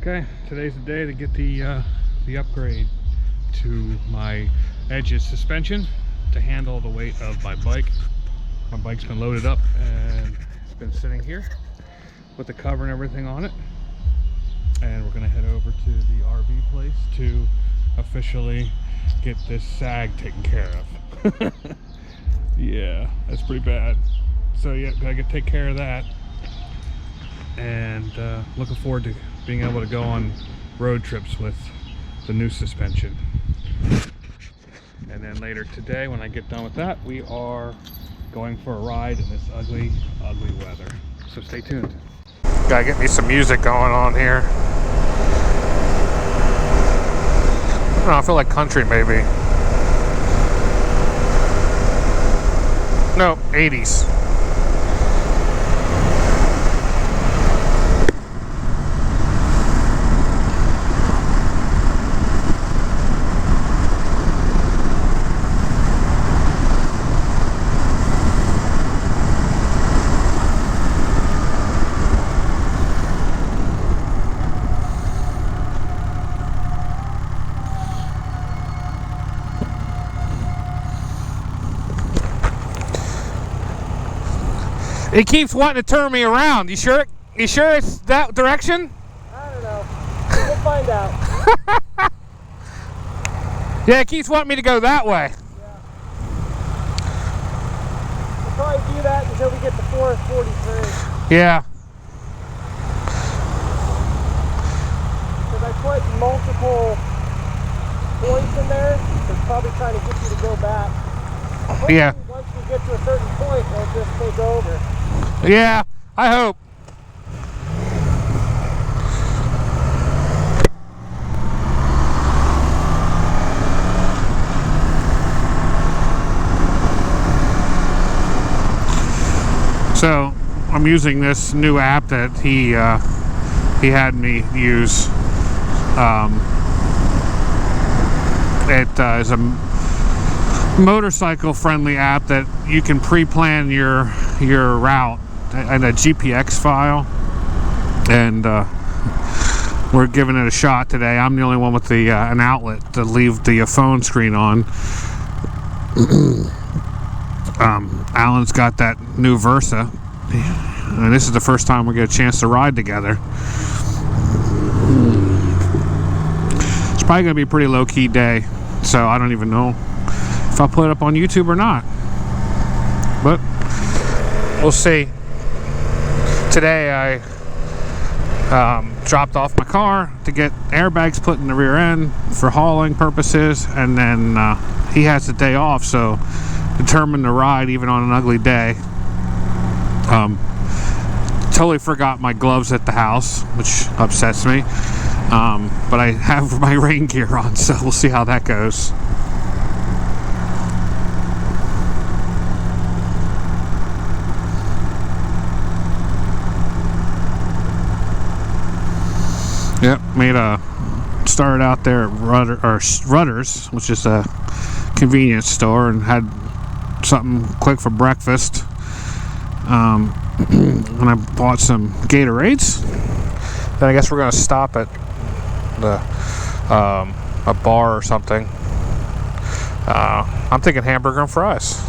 Okay, today's the day to get the upgrade to my Edge's suspension to handle the weight of my bike. My bike's been loaded up and it's been sitting here with the cover and everything on it. And we're gonna head over to the RV place to officially get this sag taken care of. Yeah, that's pretty bad. So yeah, gotta take care of that. And looking forward to being able to go on road trips with the new suspension. And then later today, when I get done with that, we are going for a ride in this ugly, ugly weather. So stay tuned. Gotta get me some music going on here. I don't know, I feel like country maybe. No, 80s. It keeps wanting to turn me around. You sure? You sure it's that direction? I don't know. We'll find out. Yeah, it keeps wanting me to go that way. Yeah. We'll probably do that until we get to 443. Yeah. Because I put multiple points in there. They're probably trying to get you to go back. Hopefully, yeah. Once we get to a certain point, they'll just take over. Yeah, I hope. So I'm using this new app that he had me use. It is a motorcycle friendly app that you can pre-plan your route and a GPX file, and we're giving it a shot today. I'm the only one with the an outlet to leave the phone screen on. Alan's got that new Versa, and this is the first time we get a chance to ride together. It's probably gonna be a pretty low-key day, so I don't even know if I'll put it up on YouTube or not, but we'll see. Today I dropped off my car to get airbags put in the rear end for hauling purposes, and then he has the day off, so determined to ride even on an ugly day. Totally forgot my gloves at the house, which upsets me, but I have my rain gear on, so we'll see how that goes. Yep, started out there at Rutter's, which is a convenience store, and had something quick for breakfast. And I bought some Gatorades. Then I guess we're gonna stop at a bar or something. I'm thinking hamburger and fries.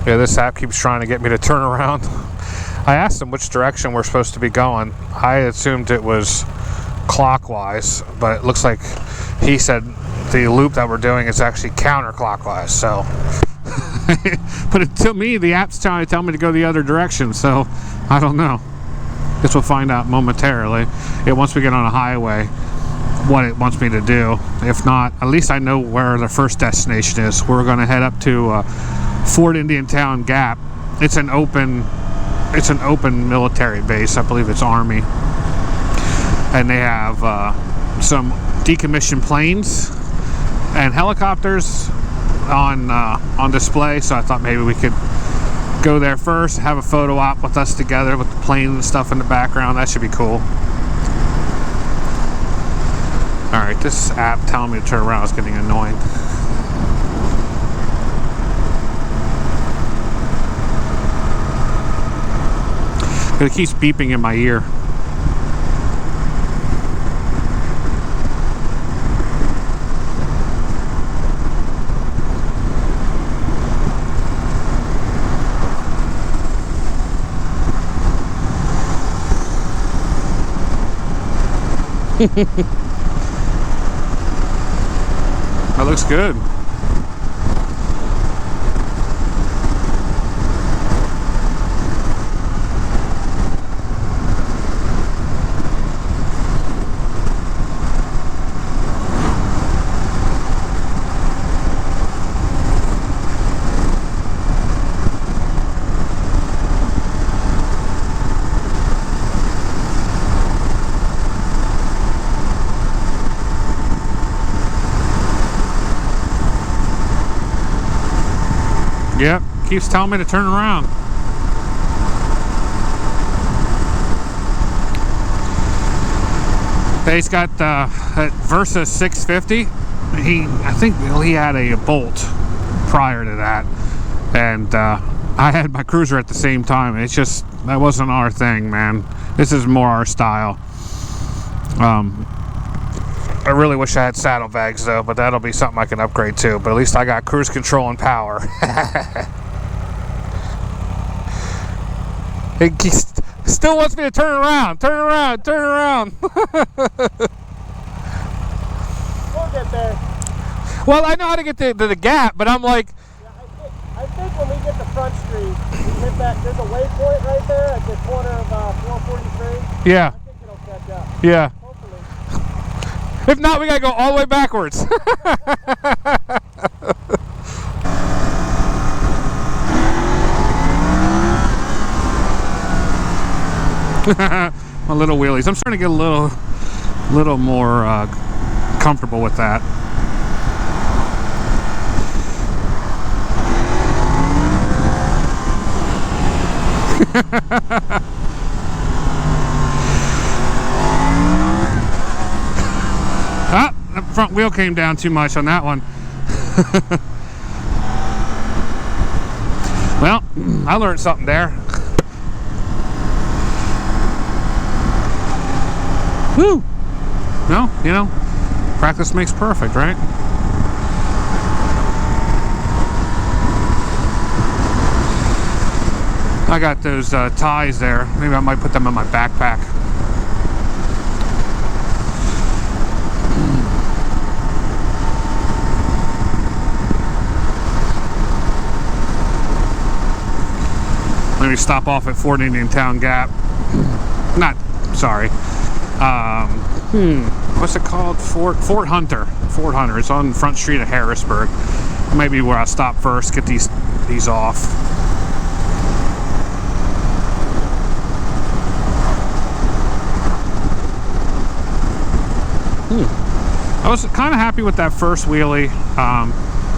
Yeah, this app keeps trying to get me to turn around. I asked him which direction we're supposed to be going. I assumed it was clockwise, but it looks like he said the loop that we're doing is actually counterclockwise, so. But to me, the app's trying to tell me to go the other direction, so I don't know. Guess we'll find out momentarily. Once we get on a highway, what it wants me to do. If not, at least I know where the first destination is. We're going to head up to Fort Indian Town Gap. It's an open military base. I believe it's Army, and they have some decommissioned planes and helicopters on display. So I thought maybe we could go there first, have a photo op with us together with the plane and stuff in the background. That should be cool. All right, this app telling me to turn around is getting annoying. It keeps beeping in my ear. That looks good. Yep, keeps telling me to turn around. He's got that Versys 650. I think he had a Bolt prior to that, and I had my Cruiser at the same time. It's just, that wasn't our thing, man. This is more our style. I really wish I had saddlebags though, but that'll be something I can upgrade to. But at least I got cruise control and power. He still wants me to turn around, turn around, turn around. We'll get there. Well, I know how to get to the gap, but I'm like... Yeah, I think when we get to Front Street, we hit that, there's a waypoint right there at the corner of 443. Yeah. I think it'll catch up. Yeah. Hopefully. If not, we gotta go all the way backwards. My little wheelies. I'm starting to get a little more comfortable with that. Ah, the front wheel came down too much on that one. Well, I learned something there. Woo! No, you know, practice makes perfect, right? I got those ties there. Maybe I might put them in my backpack. Let me stop off at Fort Indian Town Gap. What's it called? Fort Hunter. Fort Hunter. It's on Front Street of Harrisburg. Maybe where I'll stop first, get these off. I was kind of happy with that first wheelie.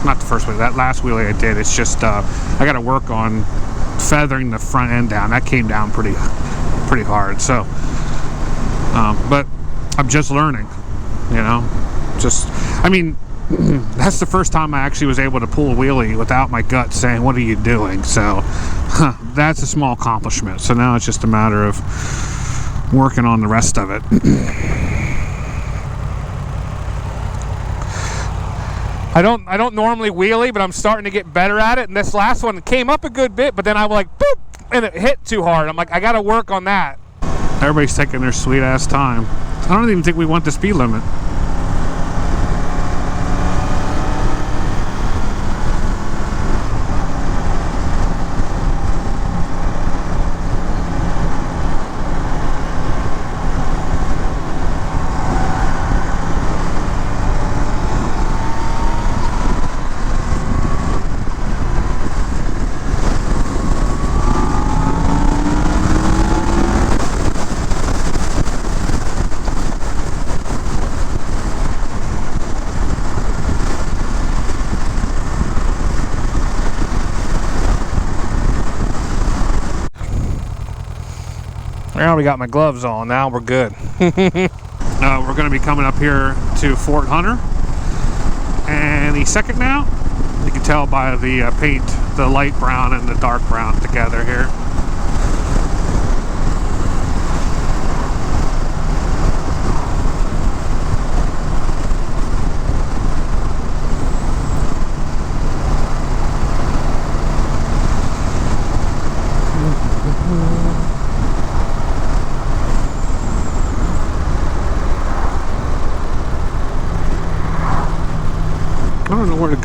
Not the first wheelie, that last wheelie I did. It's just I got to work on feathering the front end down. That came down pretty hard. So, but I'm just learning, you know. I mean, that's the first time I actually was able to pull a wheelie without my gut saying, "What are you doing?" So, that's a small accomplishment. So now it's just a matter of working on the rest of it. I don't normally wheelie, but I'm starting to get better at it. And this last one came up a good bit, but then I was like, boop, and it hit too hard. I'm like, I got to work on that. Everybody's taking their sweet ass time. I don't even think we want the speed limit. Now we got my gloves on. Now we're good. We're going to be coming up here to Fort Hunter any second now. You can tell by the paint, the light brown and the dark brown together here.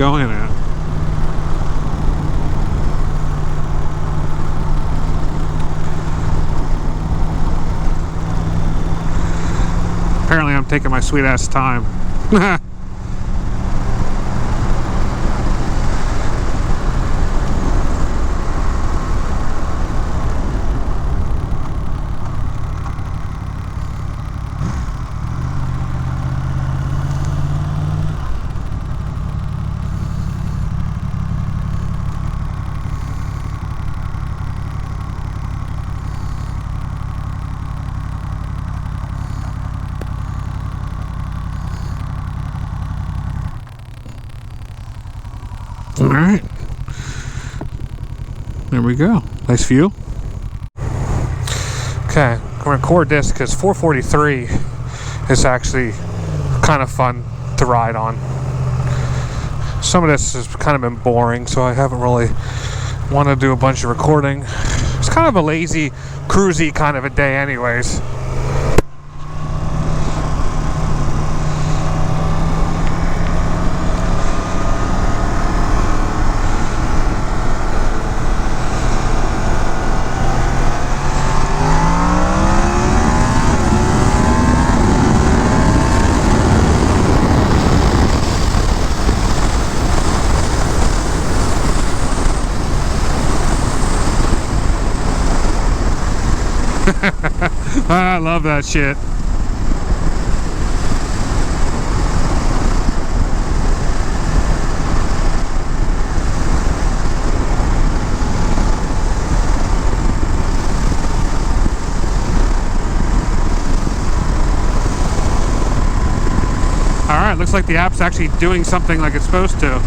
going at. Apparently I'm taking my sweet ass time. All right, there we go. Nice view. Okay, I'm gonna record this because 443 is actually kind of fun to ride on. Some of this has kind of been boring, so I haven't really wanted to do a bunch of recording. It's kind of a lazy, cruisy kind of a day anyways. I love that shit. Alright, looks like the app's actually doing something like it's supposed to.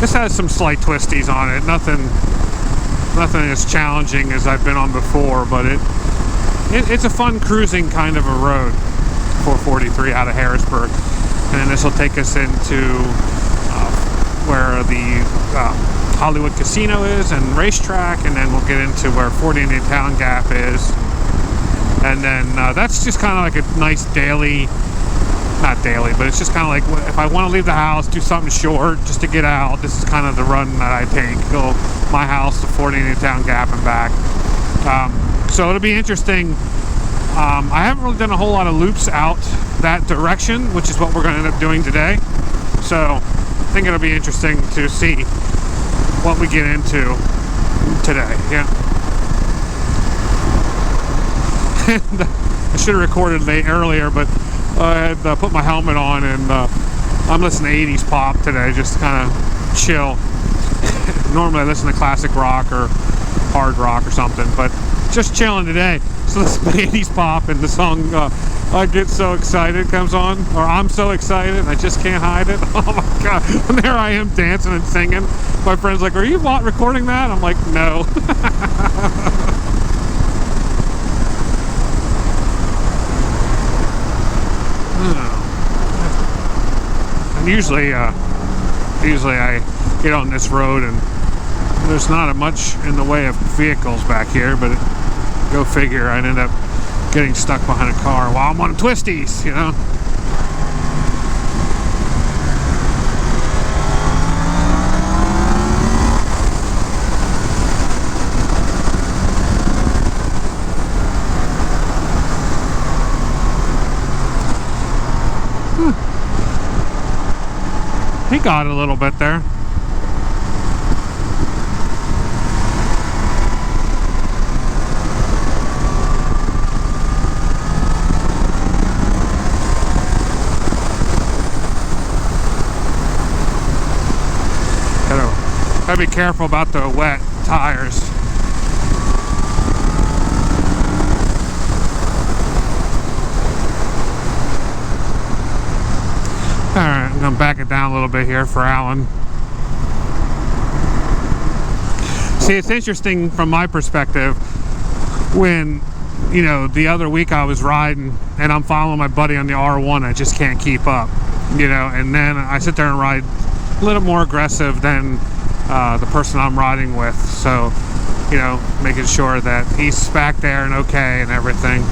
This has some slight twisties on it. Nothing as challenging as I've been on before, but it's a fun cruising kind of a road. 443 out of Harrisburg, and then this will take us into where the Hollywood Casino is and racetrack, and then we'll get into where 40 Indian Town Gap is, and then that's just kind of like a nice daily. Not daily, but it's just kind of like if I want to leave the house, do something short just to get out, this is kind of the run that I take. Go my house to 40 Indian Town Gap and back. So it'll be interesting. I haven't really done a whole lot of loops out that direction, which is what we're going to end up doing today. So I think it'll be interesting to see what we get into today. Yeah. I should have recorded earlier, but I had put my helmet on, and I'm listening to 80s pop today, just to kind of chill. Normally I listen to classic rock or hard rock or something, but just chilling today. So listen to 80s pop, and the song I Get So Excited comes on, or I'm So Excited, I Just Can't Hide It. Oh my god, and there I am dancing and singing. My friend's like, are you recording that? I'm like, no. And usually I get on this road and there's not much in the way of vehicles back here, but go figure, I'd end up getting stuck behind a car while I'm on twisties, you know. He got it a little bit there. Gotta be careful about the wet tires. Alright, I'm going to back it down a little bit here for Alan. See, it's interesting from my perspective when you know, the other week I was riding and I'm following my buddy on the R1. I just can't keep up, you know, and then I sit there and ride a little more aggressive than the person I'm riding with. So, you know, making sure that he's back there and okay and everything.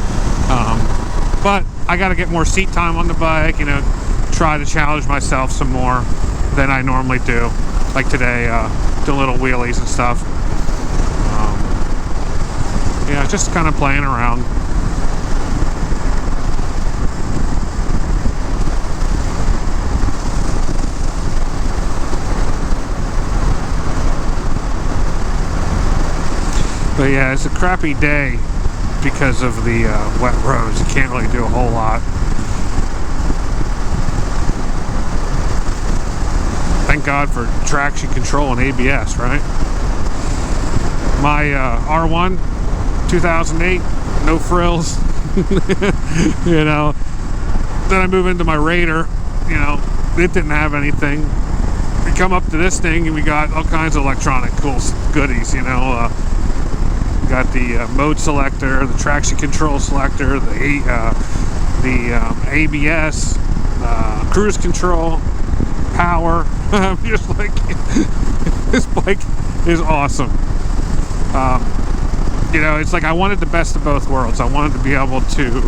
But I got to get more seat time on the bike, you know, try to challenge myself some more than I normally do. Like today, do little wheelies and stuff. Yeah, just kind of playing around. But yeah, it's a crappy day because of the wet roads. You can't really do a whole lot. Thank God for traction control and ABS, right? My R1 2008, no frills. You know, then I move into my Raider, you know, it didn't have anything. We come up to this thing and we got all kinds of electronic cool goodies, you know. Got the mode selector, the traction control selector, the ABS, cruise control, power. I'm just like, this bike is awesome. You know, it's like I wanted the best of both worlds. I wanted to be able to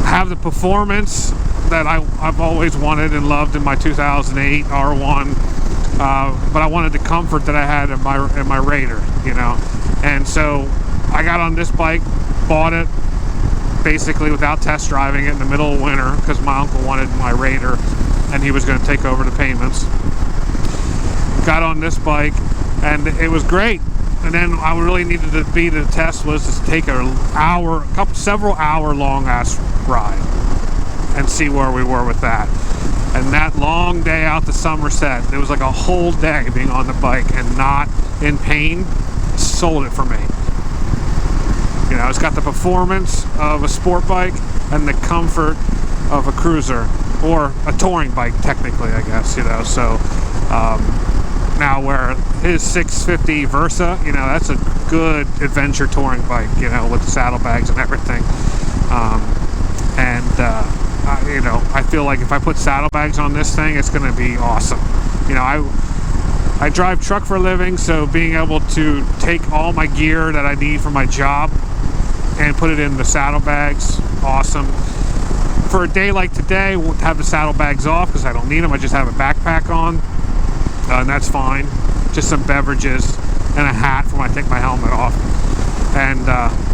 have the performance that I've always wanted and loved in my 2008 R1, but I wanted the comfort that I had in my Raider, you know. And so I got on this bike, bought it basically without test driving it in the middle of winter because my uncle wanted my Raider and he was going to take over the payments. Got on this bike and it was great. And then I really needed to be the test was to take several hour long ass ride and see where we were with that. And that long day out to Somerset, it was like a whole day being on the bike and not in pain, sold it for me. You know, it's got the performance of a sport bike and the comfort of a cruiser or a touring bike, technically, I guess, you know. So now where his 650 Versa, you know, that's a good adventure touring bike, you know, with the saddlebags and everything. You know, I feel like if I put saddlebags on this thing, it's going to be awesome. You know, I drive truck for a living, so being able to take all my gear that I need for my job and put it in the saddlebags, awesome. For a day like today, we'll have the saddlebags off because I don't need them. I just have a backpack on, and that's fine. Just some beverages and a hat for when I take my helmet off. And,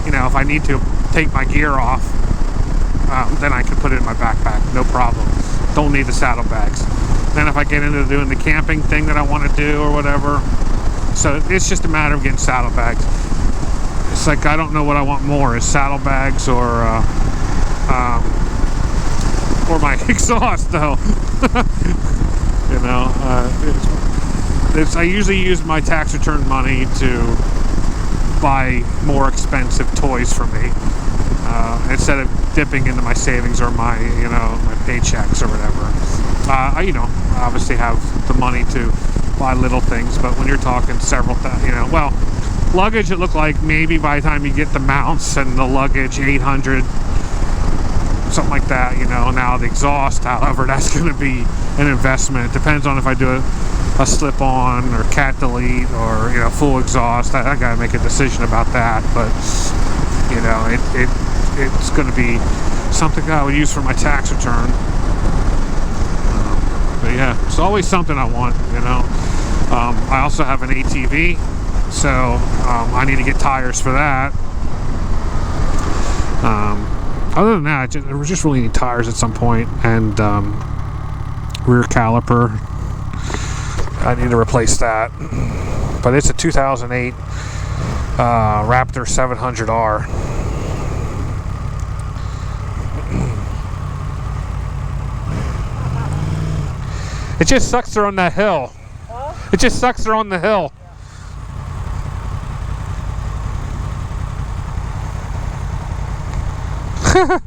you know, if I need to take my gear off, then I can put it in my backpack, no problem. Don't need the saddlebags. Then if I get into doing the camping thing that I want to do or whatever, so it's just a matter of getting saddlebags. It's like I don't know what I want more, is saddlebags or my exhaust though. You know, I usually use my tax return money to buy more expensive toys for me instead of dipping into my savings or my, you know, my paychecks or whatever. I, you know, obviously have the money to buy little things, but when you're talking several, you know, well, luggage, it looked like maybe by the time you get the mounts and the luggage, 800, something like that, you know. Now the exhaust, however, that's going to be an investment. It depends on if I do a slip-on or cat delete or, you know, full exhaust. I got to make a decision about that, but, you know, it's going to be something that I would use for my tax return. But yeah, it's always something I want, you know. I also have an ATV, so I need to get tires for that. Other than that, we just really need tires at some point, and rear caliper. I need to replace that. But it's a 2008 Raptor 700R. It just sucks they're on that hill. Huh? It just sucks they're on the hill. Yeah.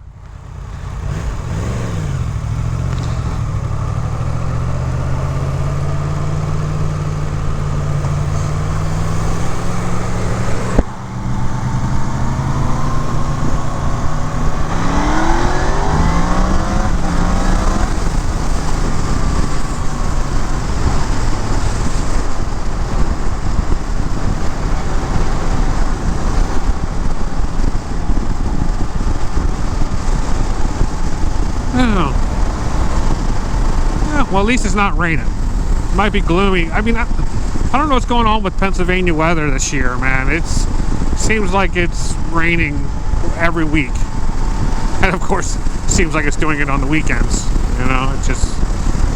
Well, at least it's not raining. It might be gloomy. I mean, I don't know what's going on with Pennsylvania weather this year, man. It seems like it's raining every week. And of course, seems like it's doing it on the weekends. You know, it just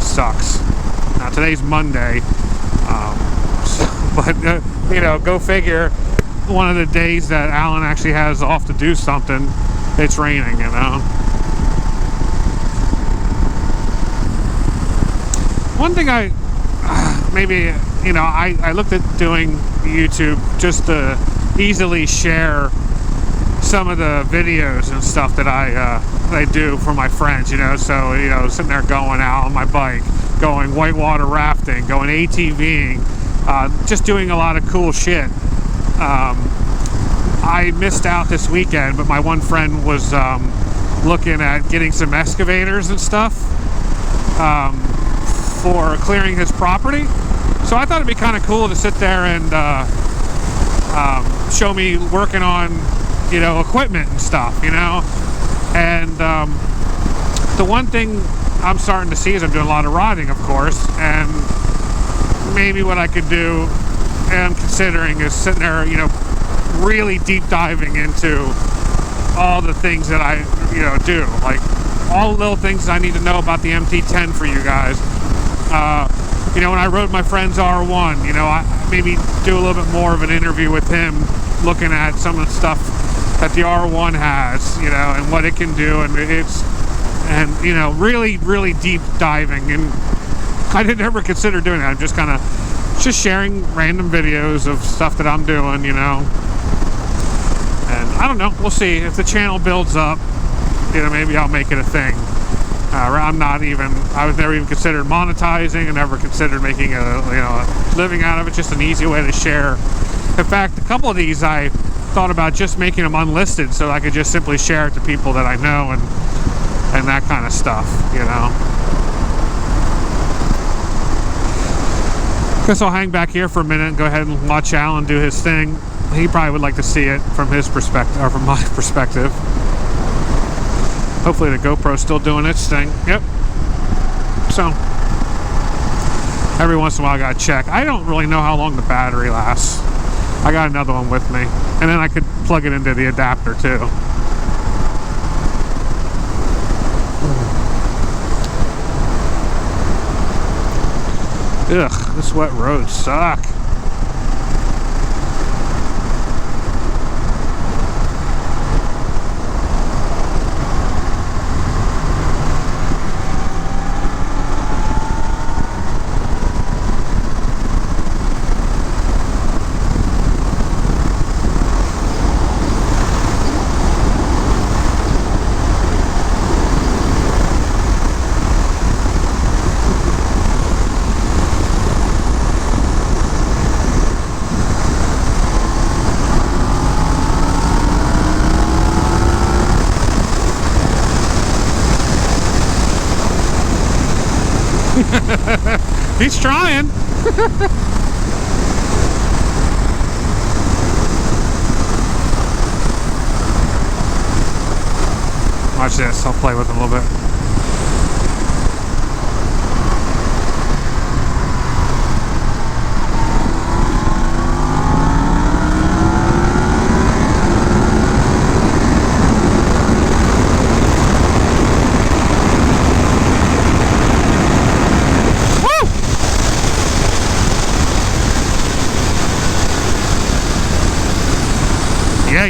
sucks. Now, today's Monday. But, you know, go figure, one of the days that Alan actually has off to do something, it's raining, you know. One thing I looked at doing YouTube just to easily share some of the videos and stuff that I do for my friends, you know. So, you know, sitting there going out on my bike, going whitewater rafting, going ATVing, just doing a lot of cool shit. I missed out this weekend, but my one friend was looking at getting some excavators and stuff for clearing his property. So I thought it'd be kind of cool to sit there and show me working on, you know, equipment and stuff, you know. And the one thing I'm starting to see is I'm doing a lot of riding, of course, and maybe what I could do, and I'm considering, is sitting there, you know, really deep diving into all the things that I, you know, do, like all the little things I need to know about the MT10 for you guys. You know, when I rode my friend's R1, you know, I maybe do a little bit more of an interview with him, looking at some of the stuff that the R1 has, you know, and what it can do, and you know, really, really deep diving. And I didn't ever consider doing that. I'm just kind of sharing random videos of stuff that I'm doing, you know. And I don't know, we'll see if the channel builds up. You know, maybe I'll make it a thing. I was never even considered monetizing. I never considered making a living out of it. Just an easy way to share. In fact, a couple of these I thought about just making them unlisted, so I could just simply share it to people that I know and that kind of stuff, you know. Guess I'll hang back here for a minute and go ahead and watch Alan do his thing. He probably would like to see it from his perspective, or from my perspective. Hopefully the GoPro's still doing its thing. Yep. So, every once in a while I gotta check. I don't really know how long the battery lasts. I got another one with me. And then I could plug it into the adapter too. Ugh, this wet roads suck. He's trying. Watch this. I'll play with him a little bit.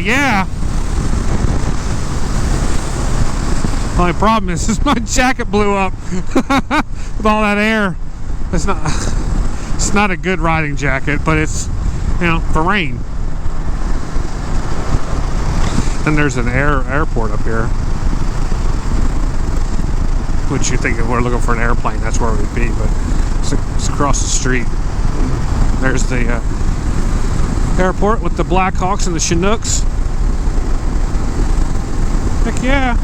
Yeah. Only problem is my jacket blew up with all that air. It's not a good riding jacket, but it's, you know, for rain. And there's an airport up here, which you think if we're looking for an airplane, that's where we'd be, but it's across the street. There's the airport with the Blackhawks and the Chinooks. Heck yeah.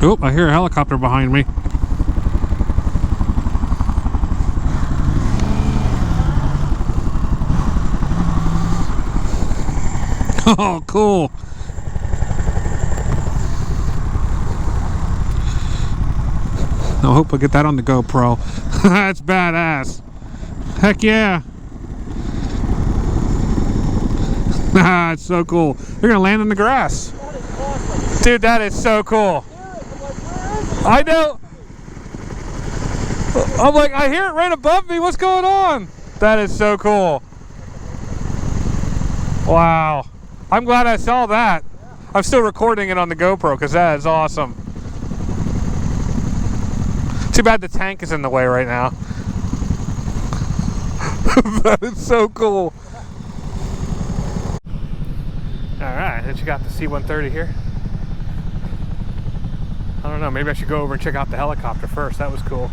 Oh, I hear a helicopter behind me. Oh, cool. I hope I get that on the GoPro. That's badass. Heck yeah. It's so cool. They're gonna land in the grass. That is awesome. Dude, that is so cool. I know. I'm like, I hear it right above me. What's going on? That is so cool. Wow. I'm glad I saw that. I'm still recording it on the GoPro because that is awesome. Too bad the tank is in the way right now. That is so cool. Alright, then you got the C-130 here. I don't know, maybe I should go over and check out the helicopter first. That was cool.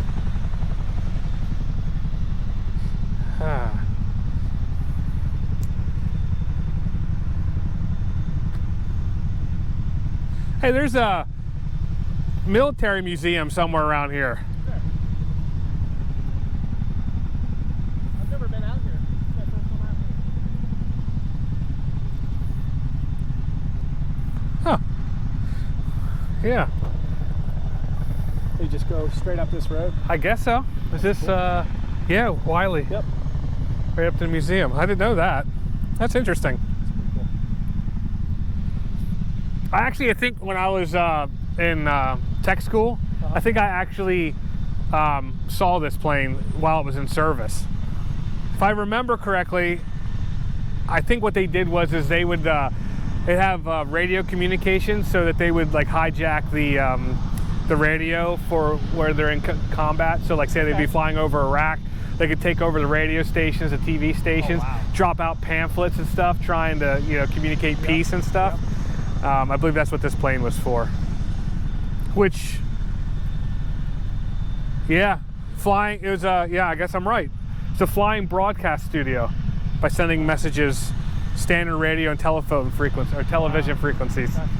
Hey, there's a military museum somewhere around here. Sure. I've never been out here. It's my first time out here. Huh. Yeah. You just go straight up this road? I guess so. Is this, yeah, Wiley. Yep. Right up to the museum. I didn't know that. That's interesting. I think when I was in tech school, I think I actually saw this plane while it was in service. If I remember correctly, I think what they did was they would they have radio communications so that they would like hijack the radio for where they're in combat. So like say they'd be flying over Iraq, they could take over the radio stations, the TV stations, drop out pamphlets and stuff, trying to communicate peace and stuff. I believe that's what this plane was for. Which, yeah, flying. It was yeah, I guess I'm right. It's a flying broadcast studio by sending messages, standard radio and telephone frequencies or television frequencies. That's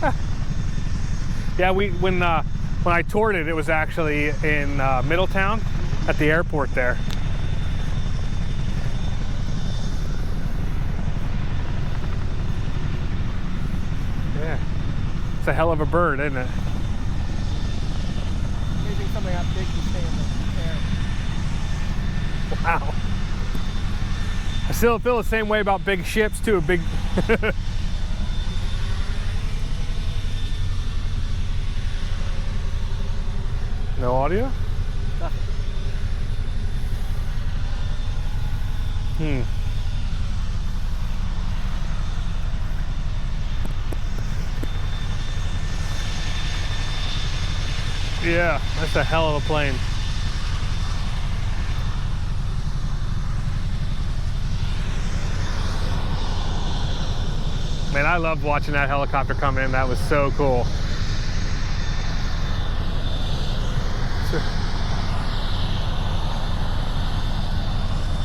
cool. Yeah, when I toured it, it was actually in Middletown at the airport there. Yeah, it's a hell of a bird, isn't it? Maybe something that big can stay in the air. Wow. I still feel the same way about big ships too. Big. No audio? Nothing. Yeah, that's a hell of a plane. Man, I loved watching that helicopter come in. That was so cool.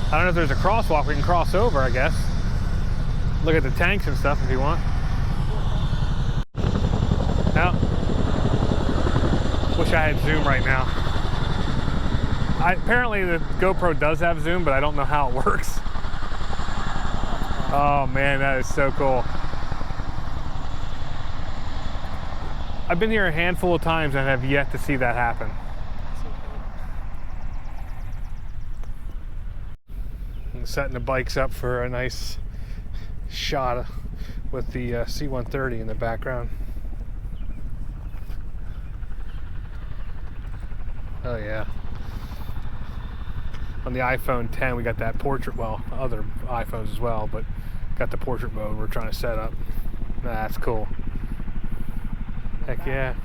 I don't know if there's a crosswalk we can cross over, I guess. Look at the tanks and stuff if you want. Now, wish I had zoom right now. Apparently the GoPro does have zoom, but I don't know how it works. Oh man, that is so cool. I've been here a handful of times and have yet to see that happen. I'm setting the bikes up for a nice shot with the C-130 in the background. Oh yeah. On the iPhone 10 we got that portrait, well, other iPhones as well, but got the portrait mode we're trying to set up. That's cool. Heck yeah.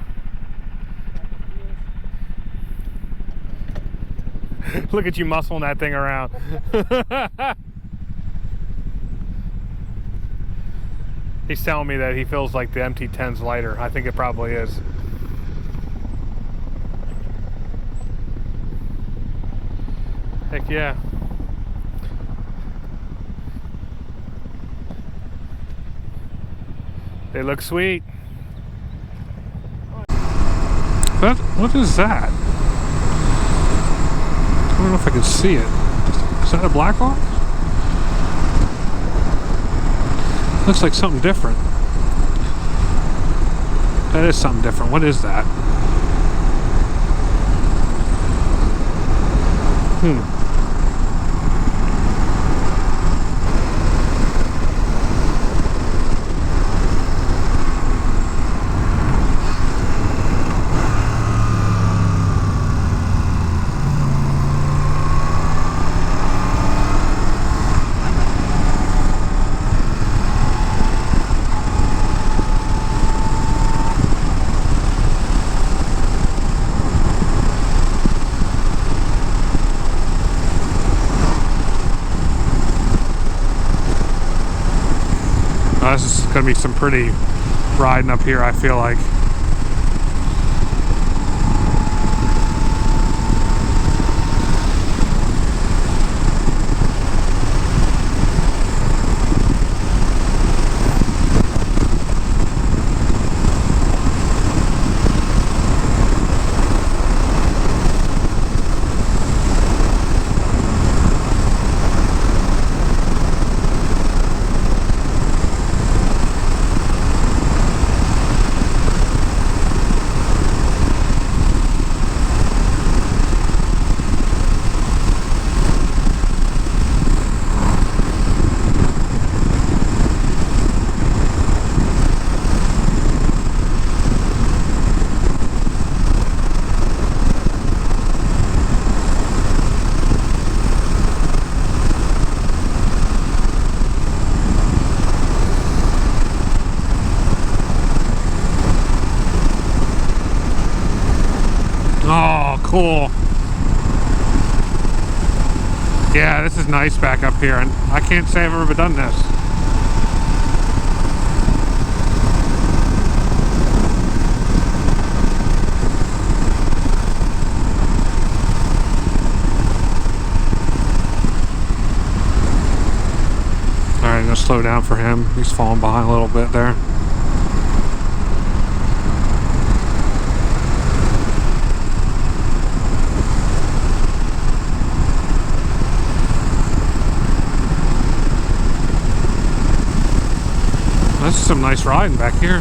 Look at you muscling that thing around. He's telling me that he feels like the MT-10's lighter. I think it probably is. Heck yeah. They look sweet. What is that? I don't know if I can see it. Is that a Black Hawk? Looks like something different. That is something different. What is that? This is going to be some pretty riding up here, I feel like. Oh, cool. Yeah, this is nice back up here, and I can't say I've ever done this. Alright, I'm gonna slow down for him. He's falling behind a little bit there. This is some nice riding back here.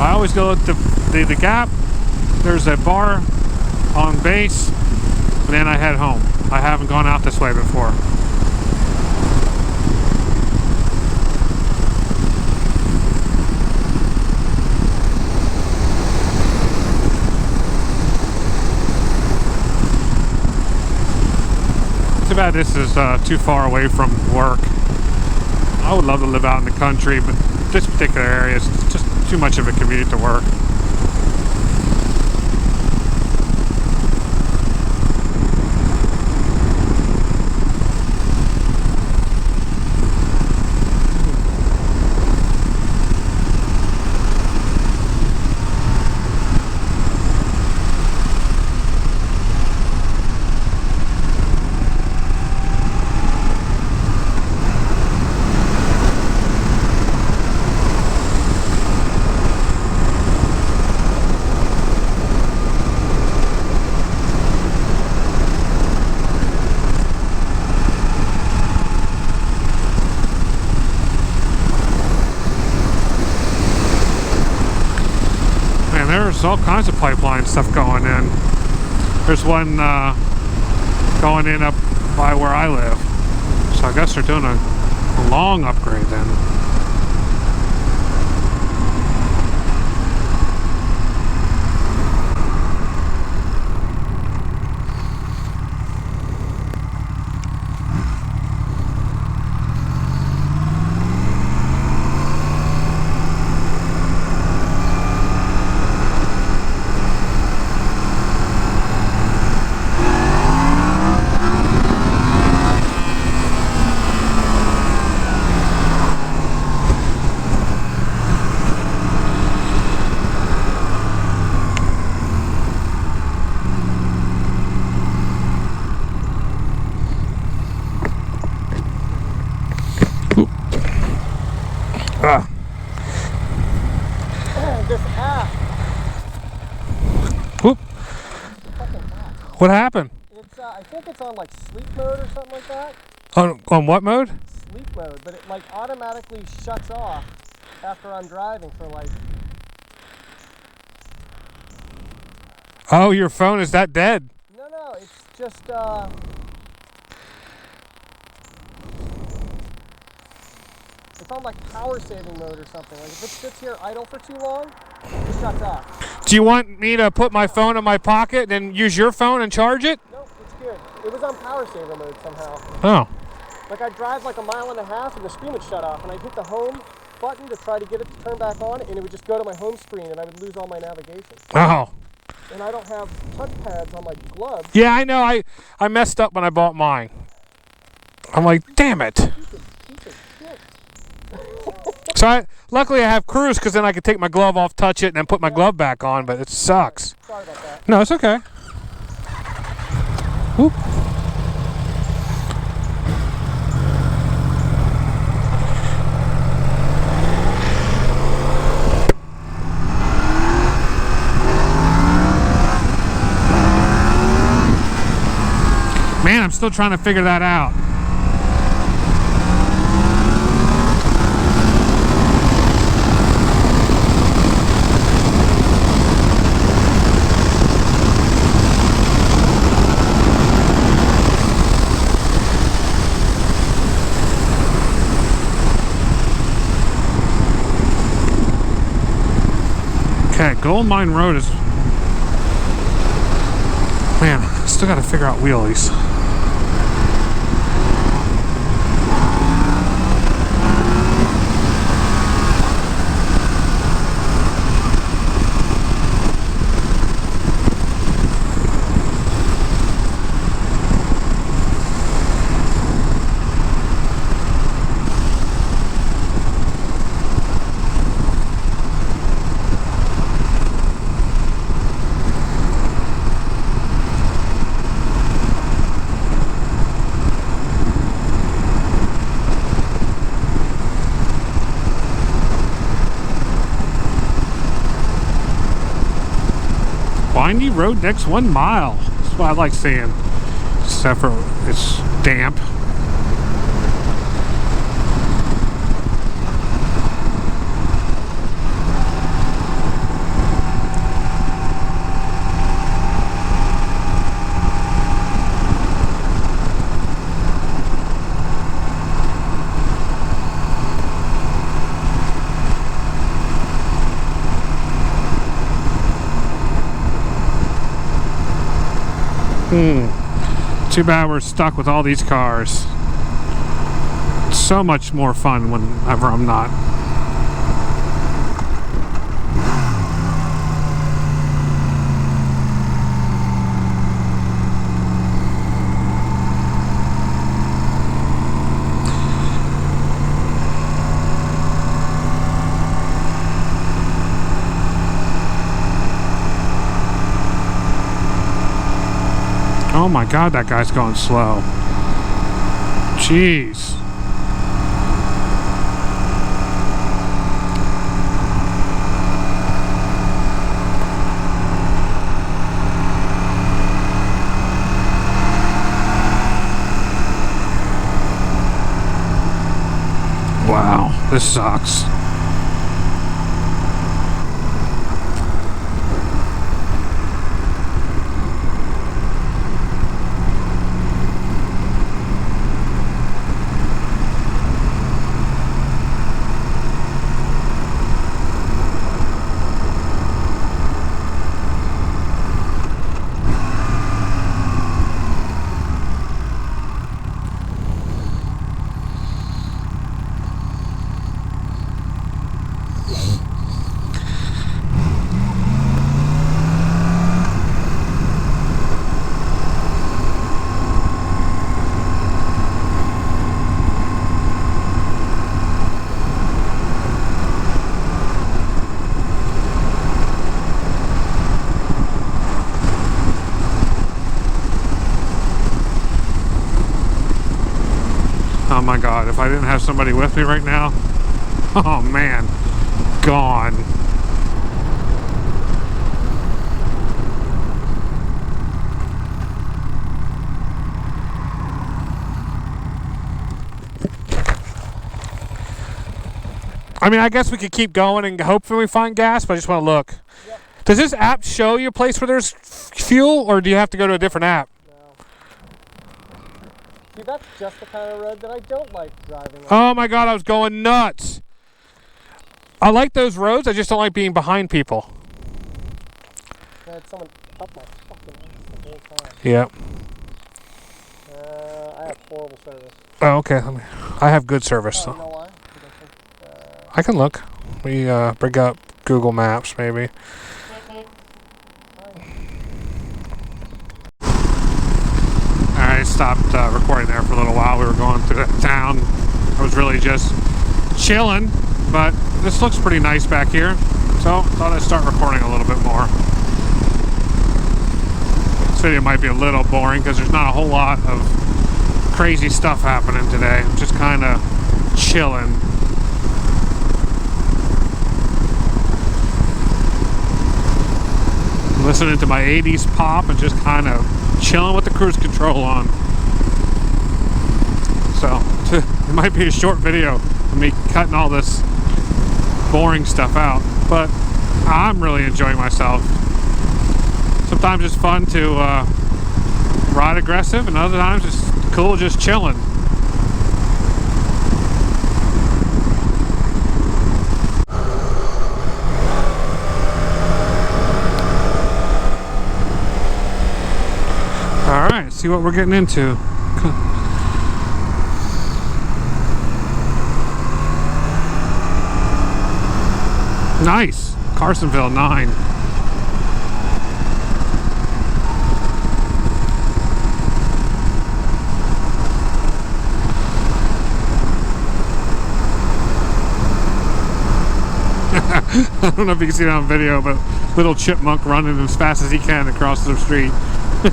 I always go at the gap. There's a bar on base, and then I head home. I haven't gone out this way before. Too bad this is too far away from work. I would love to live out in the country, but this particular area is just too much of a commute to work. There's all kinds of pipeline stuff going in. There's one going in up by where I live. So I guess they're doing a long upgrade then. This app. Whoop. Fucking app. What happened? It's I think it's on like sleep mode or something like that. On what mode? Sleep mode, but it like automatically shuts off after I'm driving for like. Oh, your phone is that dead? No, it's just it's on like power saving mode or something. Like if it sits here idle for too long, it shuts off. Do you want me to put my phone in my pocket and then use your phone and charge it? Nope, it's good. It was on power saver mode somehow. Oh. Like I'd drive like a mile and a half and the screen would shut off and I'd hit the home button to try to get it to turn back on and it would just go to my home screen and I would lose all my navigation. Oh. And I don't have touch pads on my gloves. Yeah, I know. I messed up when I bought mine. I'm like, damn it. Piece of shit. So luckily I have cruise because then I could take my glove off, touch it, and then put my glove back on, but it sucks. Sorry about that. No, it's okay. Whoop. Man, I'm still trying to figure that out. Okay, Gold Mine Road is... Man, I still got to figure out wheelies. Windy road next 1 mile. That's what I like seeing. Except for it's damp. Too bad we're stuck with all these cars. It's so much more fun whenever I'm not. Oh my God, that guy's going slow. Jeez. Wow, this sucks. Oh my God, if I didn't have somebody with me right now, oh man, gone. I mean, I guess we could keep going and hopefully we find gas, but I just want to look. Yep. Does this app show you a place where there's fuel, or do you have to go to a different app? No. See, that's just the kind of road that I don't like driving on. Oh my God, I was going nuts. I like those roads, I just don't like being behind people. I had someone up my fucking ass the whole time. Yep. I have horrible service. Oh, okay. I have good service. Oh, So. you know why? Because I think, I can look. We bring up Google Maps, maybe. Alright, stopped recording there for a little while. We were going through the town. I was really just chilling, but this looks pretty nice back here. So, thought I'd start recording a little bit more. This video might be a little boring because there's not a whole lot of crazy stuff happening today. I'm just kind of chilling. Listening to my 80s pop and just kind of chilling with the cruise control on. So, it might be a short video of me cutting all this boring stuff out, but I'm really enjoying myself. Sometimes it's fun to ride aggressive, and other times it's cool just chilling. Alright, see what we're getting into. Nice! Carsonville 9. I don't know if you can see it on video, but little chipmunk running as fast as he can across the street. Oh,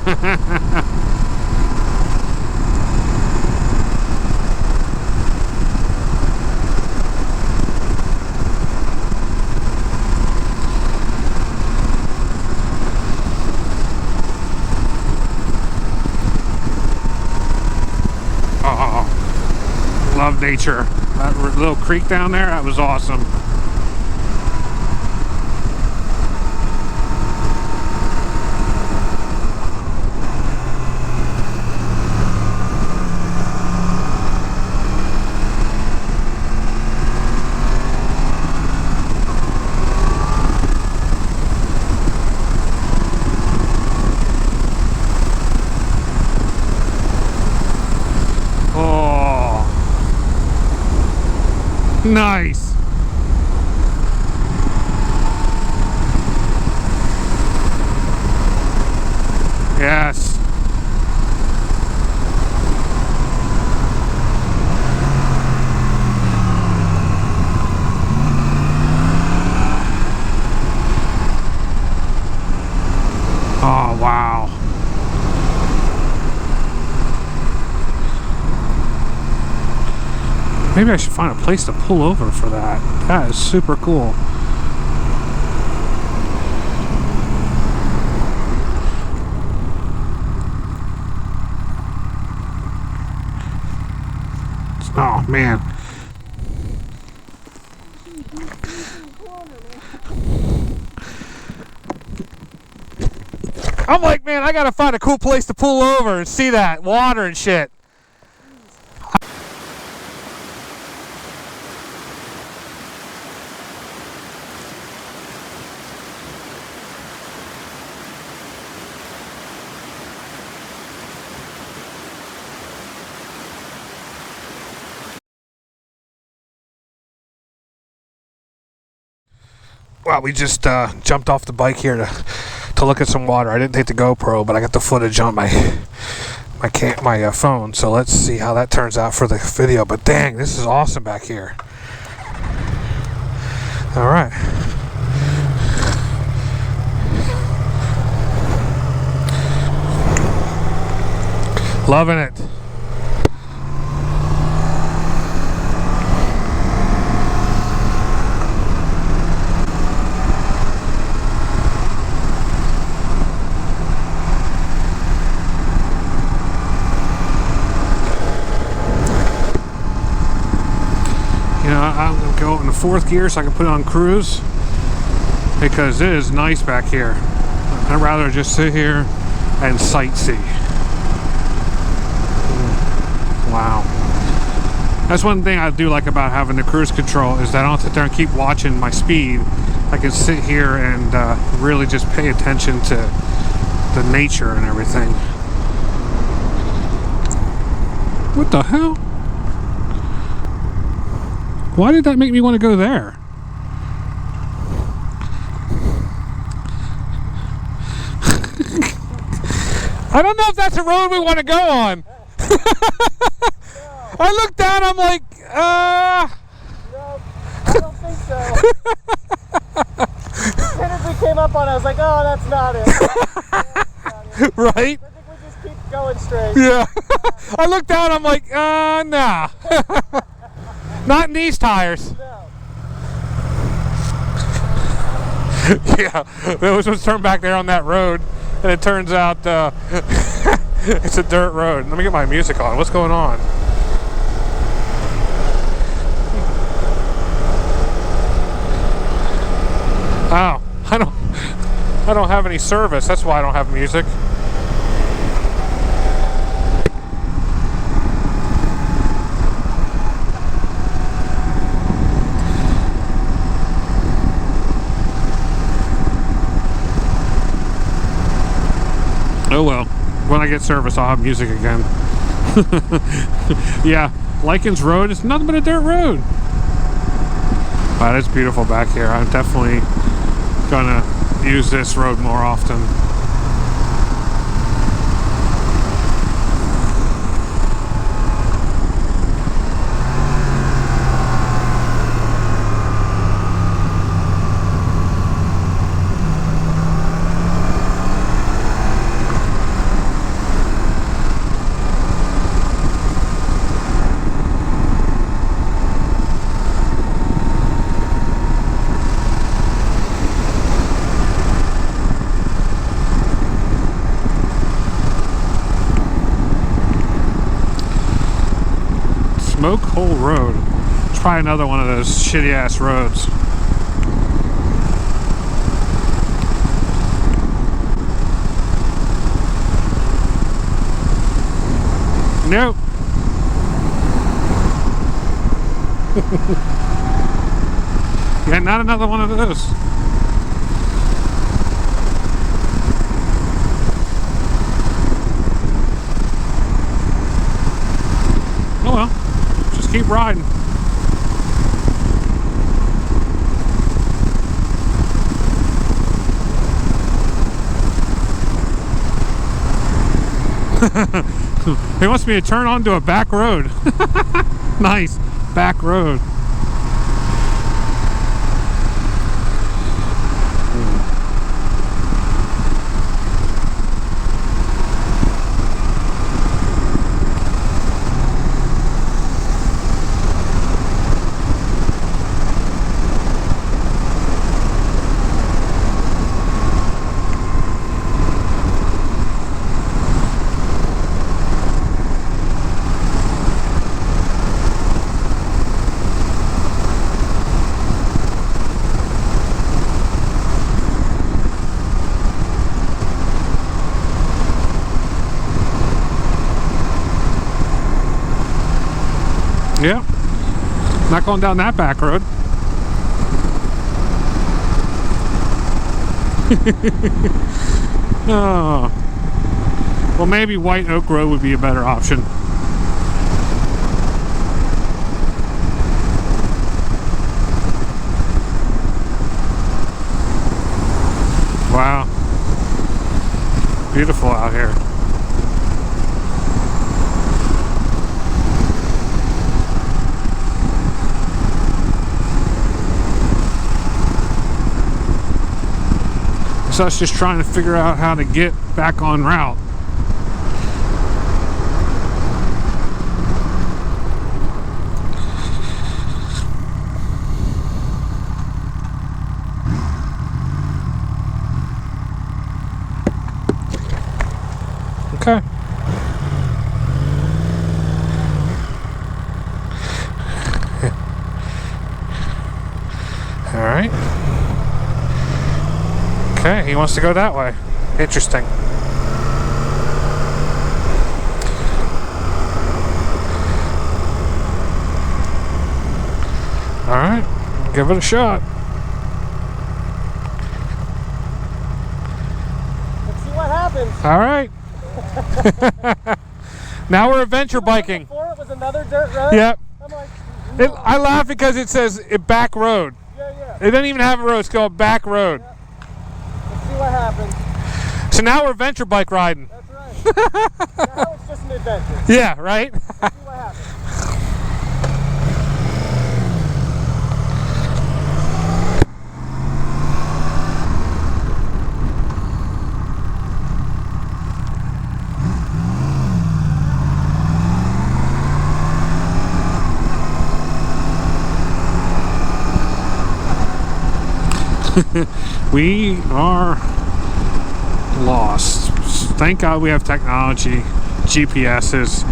love nature. That little creek down there, that was awesome. Nice. Yes. Oh, wow. Maybe I should find a place to pull over for that. That is super cool. Oh, man. I'm like, man, I gotta find a cool place to pull over and see that water and shit. Well, we just jumped off the bike here to look at some water. I didn't take the GoPro, but I got the footage on my phone. So let's see how that turns out for the video. But dang, this is awesome back here. All right. Loving it. You know, I'm gonna go in the 4th gear so I can put it on cruise, because it is nice back here. I'd rather just sit here and sightsee. Wow. That's one thing I do like about having the cruise control, is that I don't sit there and keep watching my speed. I can sit here and really just pay attention to the nature and everything. What the hell? Why did that make me want to go there? I don't know if that's a road we want to go on. I looked down, I'm like, No, I don't think so. As soon as we came up on it, I was like, oh, that's not it. Right? I think we just keep going straight. Yeah. I looked down, I'm like, nah. Not in these tires. No. Yeah, we was supposed to turn back there on that road, and it turns out it's a dirt road. Let me get my music on. What's going on? Oh, I don't have any service. That's why I don't have music. Oh well, when I get service, I'll have music again. Yeah, Lycan's Road is nothing but a dirt road. Wow, it's beautiful back here. I'm definitely gonna use this road more often. Smoke Hole Road. It's probably another one of those shitty ass roads. Nope. Yeah, not another one of those. Oh well. Just keep riding. He wants me to turn onto a back road. Nice. Back road. Yeah, not going down that back road. Oh, well, maybe White Oak Road would be a better option. Wow, beautiful out here. So us just trying to figure out how to get back on route. Okay. right. Okay, he wants to go that way. Interesting. Alright, give it a shot. Let's see what happens. Alright. Now we're adventure biking. Before it was another dirt road? Yep. I'm like, no. I laugh because it says back road. Yeah. It doesn't even have a road, it's called back road. Yep. Let's see what happens. So now we're adventure bike riding. That's right. Now it's just an adventure. Yeah, right? Let's see what happens. We are lost. Thank God we have technology, GPSs,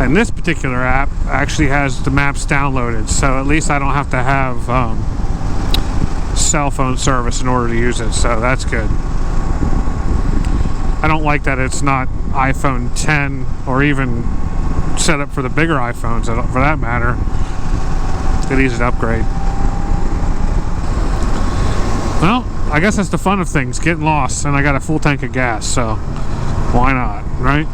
and this particular app actually has the maps downloaded, so at least I don't have to have cell phone service in order to use it, so that's good. I don't like that it's not iPhone 10 or even set up for the bigger iPhones for that matter. It needs an upgrade. Well, I guess that's the fun of things, getting lost, and I got a full tank of gas, so why not, right?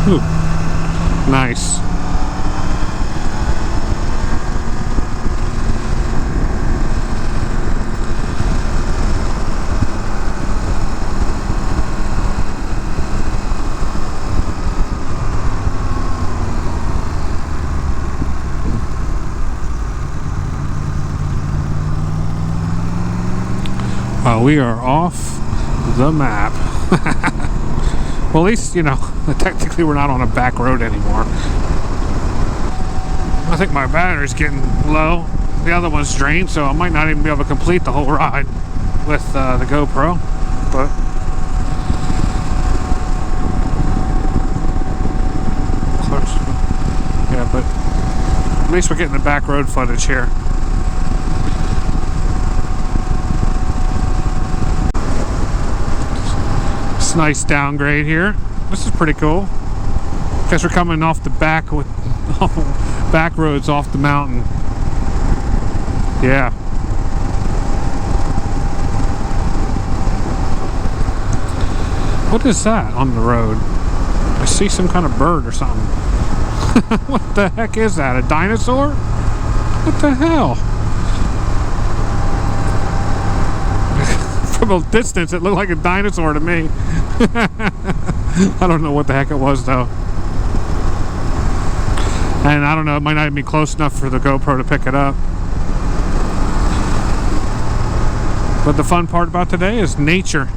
Ooh, nice. We are off the map. Well, at least, you know, technically we're not on a back road anymore. I think my battery's getting low. The other one's drained, so I might not even be able to complete the whole ride with the GoPro. But close. Yeah, but at least we're getting the back road footage here. Nice downgrade here. This is pretty cool. Guess we're coming off the back with back roads off the mountain. Yeah. What is that on the road? I see some kind of bird or something. What the heck is that? A dinosaur? What the hell? From a distance, it looked like a dinosaur to me. I don't know what the heck it was, though. And I don't know, it might not even be close enough for the GoPro to pick it up. But the fun part about today is nature.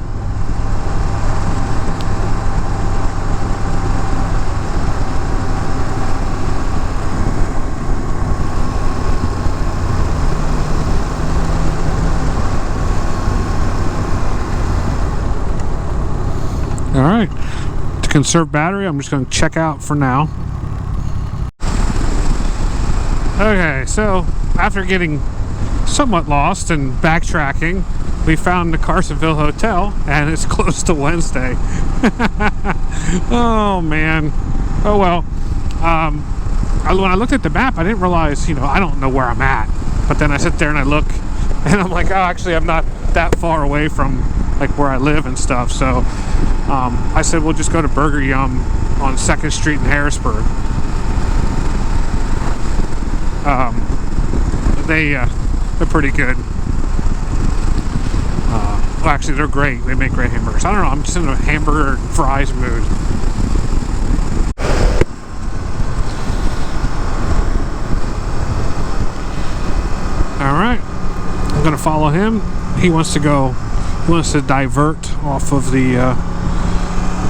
Alright, to conserve battery, I'm just going to check out for now. Okay, so after getting somewhat lost and backtracking, we found the Carsonville Hotel, and it's closed to Wednesday. Oh man. Oh well. When I looked at the map, I didn't realize, you know, I don't know where I'm at. But then I sit there and I look, and I'm like, oh, actually I'm not that far away from like where I live and stuff. So I said we'll just go to Burger Yum on 2nd Street in Harrisburg. They're pretty good. Well, actually, they're great. They make great hamburgers. I don't know. I'm just in a hamburger and fries mood. All right, I'm gonna follow him. He wants to go. He wants to divert off of the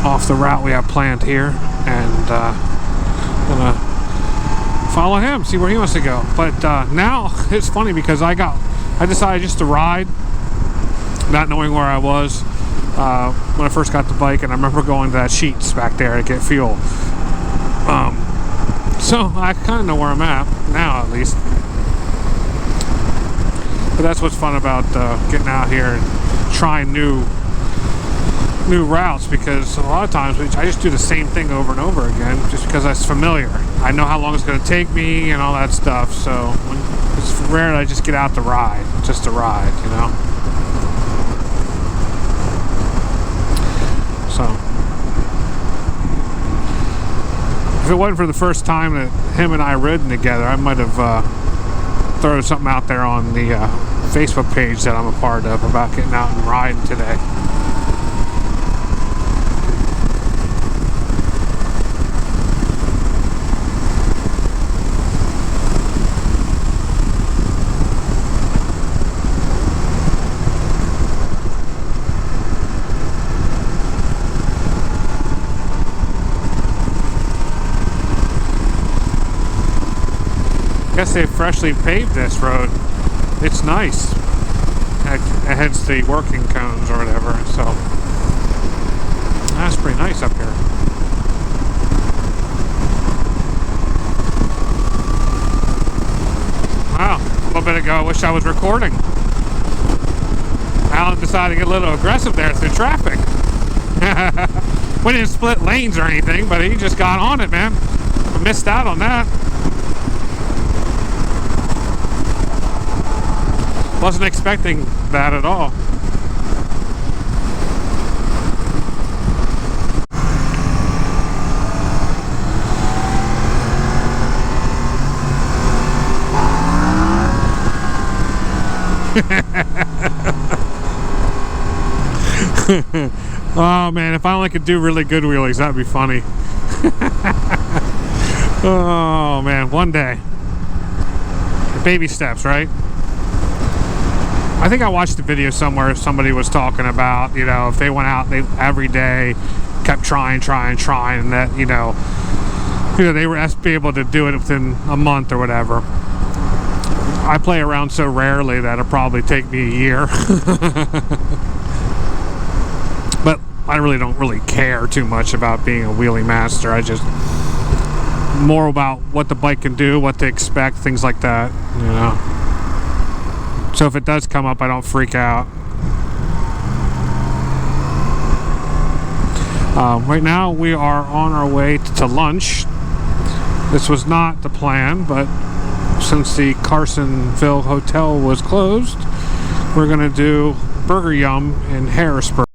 off the route we have planned here, and gonna follow him, see where he wants to go. But now it's funny because I decided just to ride, not knowing where I was when I first got the bike, and I remember going to that Sheets back there to get fuel. So I kind of know where I'm at now, at least. But that's what's fun about getting out here and trying new routes, because a lot of times I just do the same thing over and over again just because it's familiar. I know how long it's going to take me and all that stuff, so it's rare that I just get out to ride, just to ride, you know. So if it wasn't for the first time that him and I ridden together, I might have thrown something out there on the Facebook page that I'm a part of about getting out and riding today. I guess they freshly paved this road. It's nice. Hence the working cones or whatever. So that's pretty nice up here. Wow, a little bit ago I wish I was recording. Alan decided to get a little aggressive there through traffic. We didn't split lanes or anything, but he just got on it, man. I missed out on that. Wasn't expecting that at all. Oh man, if I only could do really good wheelies, that'd be funny. Oh man, one day. Baby steps, right? I think I watched a video somewhere, somebody was talking about, you know, if they went out, they every day kept trying, and that, you know, they were be able to do it within a month or whatever. I play around so rarely that it'll probably take me a year. But I really don't really care too much about being a wheelie master. I just more about what the bike can do, what to expect, things like that, you know. So if it does come up, I don't freak out. Right now we are on our way to lunch. This was not the plan, but since the Carsonville Hotel was closed, we're gonna do Burger Yum in Harrisburg.